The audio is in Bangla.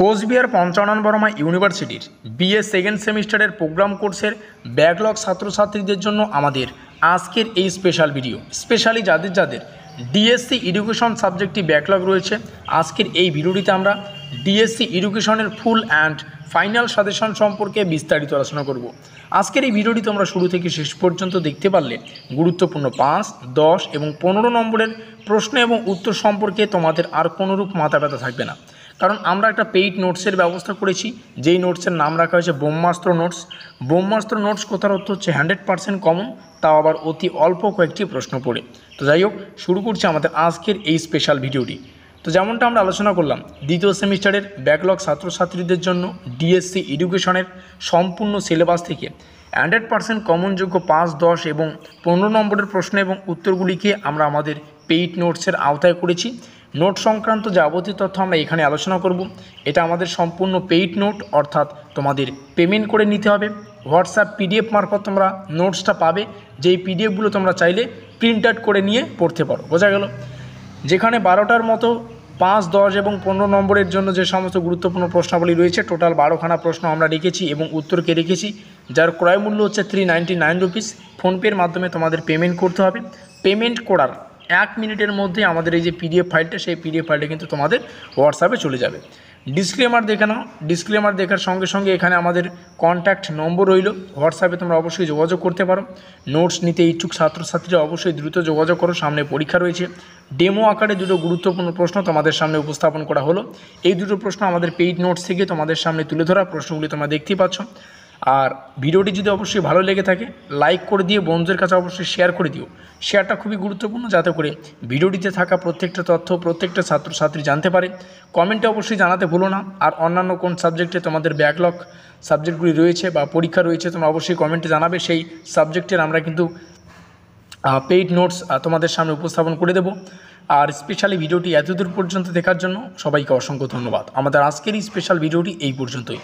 কোচবিহার পঞ্চানন বর্মা ইউনিভার্সিটির বিএ সেকেন্ড সেমিস্টারের প্রোগ্রাম কোর্সের ব্যাকলগ ছাত্রছাত্রীদের জন্য আমাদের আজকের এই স্পেশাল ভিডিও। স্পেশালি যাদের যাদের ডিএসসি এডুকেশন সাবজেক্টটি ব্যাকলগ রয়েছে, আজকের এই ভিডিওটিতে আমরা ডিএসসি এডুকেশনের ফুল অ্যান্ড ফাইনাল সাজেশন সম্পর্কে বিস্তারিত আলোচনা করব। আজকের এই ভিডিওটি তোমরা শুরু থেকে শেষ পর্যন্ত দেখতে পারলে গুরুত্বপূর্ণ 5, 10 এবং 15 নম্বরের প্রশ্ন এবং উত্তর সম্পর্কে তোমাদের আর কোনোরূপ মাথা ব্যথা থাকবে না। কারণ আমরা একটা পেইড নোটসের ব্যবস্থা করেছি, যেই নোটসের নাম রাখা হয়েছে ব্রহ্মাস্ত্র নোটস। ব্রহ্মাস্ত্র নোটস কথার অর্থ হচ্ছে 100% কমন, তাও আবার অতি অল্প কয়েকটি প্রশ্ন পড়ে। তো যাই হোক, শুরু করছি আমাদের আজকের এই স্পেশাল ভিডিওটি। তো যেমনটা আমরা আলোচনা করলাম, দ্বিতীয় সেমিস্টারের ব্যাকলগ ছাত্রছাত্রীদের জন্য ডিএসসি এডুকেশনের সম্পূর্ণ সিলেবাস থেকে 100% কমনযোগ্য 5, 10 এবং 15 নম্বরের প্রশ্ন এবং উত্তরগুলিকে আমরা আমাদের পেইড নোটসের আওতায় করেছি। নোট সংক্রান্ত যাবতীয় তথ্য আমরা এখানে আলোচনা করব। এটা আমাদের সম্পূর্ণ পেইড নোট, অর্থাৎ তোমাদের পেমেন্ট করে নিতে হবে। হোয়াটসঅ্যাপ পিডিএফ মারফত তোমরা নোটসটা পাবে, যেই পিডিএফগুলো তোমরা চাইলে প্রিন্ট আউট করে নিয়ে পড়তে পারো। বোঝা গেল? যেখানে 12টার মতো 5, 10 এবং 15 নম্বরের জন্য যে সমস্ত গুরুত্বপূর্ণ প্রশ্নাবলী রয়েছে, টোটাল 12খানা প্রশ্ন আমরা রেখেছি এবং উত্তরকে রেখেছি, যার ক্রয় মূল্য হচ্ছে 399 রুপিস। ফোনপের মাধ্যমে তোমাদের পেমেন্ট করতে হবে। পেমেন্ট করার 1 মিনিটের মধ্যে আমাদের এই যে পিডিএফ ফাইলটা, সেই পিডিএফ ফাইলটা কিন্তু তোমাদের হোয়াটসঅ্যাপে চলে যাবে। ডিসক্লেমার দেখে নাও। ডিসক্লেমার দেখার সঙ্গে সঙ্গে এখানে আমাদের কন্ট্যাক্ট নম্বর রইল, হোয়াটসঅ্যাপে তোমরা অবশ্যই যোগাযোগ করতে পারো। নোটস নিতে ইচ্ছুক ছাত্রছাত্রীরা অবশ্যই দ্রুত যোগাযোগ করো। সামনে পরীক্ষা রয়েছে। ডেমো আকারে দুটো গুরুত্বপূর্ণ প্রশ্ন তোমাদের সামনে উপস্থাপন করা হলো। এই দুটো প্রশ্ন আমাদের পেইড নোটস থেকে তোমাদের সামনে তুলে ধরা প্রশ্নগুলি তোমরা দেখতেই পাচ্ছ। আর ভিডিওটি যদি অবশ্যই ভালো লেগে থাকে, লাইক করে দিয়ে বন্ধুদের কাছে অবশ্যই শেয়ার করে দিও। শেয়ারটা খুবই গুরুত্বপূর্ণ, যাতে করে ভিডিওটিতে থাকা প্রত্যেকটা তথ্য প্রত্যেকটা ছাত্রছাত্রী জানতে পারে। কমেন্টে অবশ্যই জানাতে ভুলো না। আর অন্যান্য কোন সাবজেক্টে তোমাদের ব্যাকলগ সাবজেক্টগুলি রয়েছে বা পরীক্ষা রয়েছে, তোমরা অবশ্যই কমেন্টে জানাবে। সেই সাবজেক্টের আমরা কিন্তু পেইড নোটস তোমাদের সামনে উপস্থাপন করে দেব। আর স্পেশালি ভিডিওটি এতদূর পর্যন্ত দেখার জন্য সবাইকে অসংখ্য ধন্যবাদ। আমাদের আজকের এই স্পেশাল ভিডিওটি এই পর্যন্তই।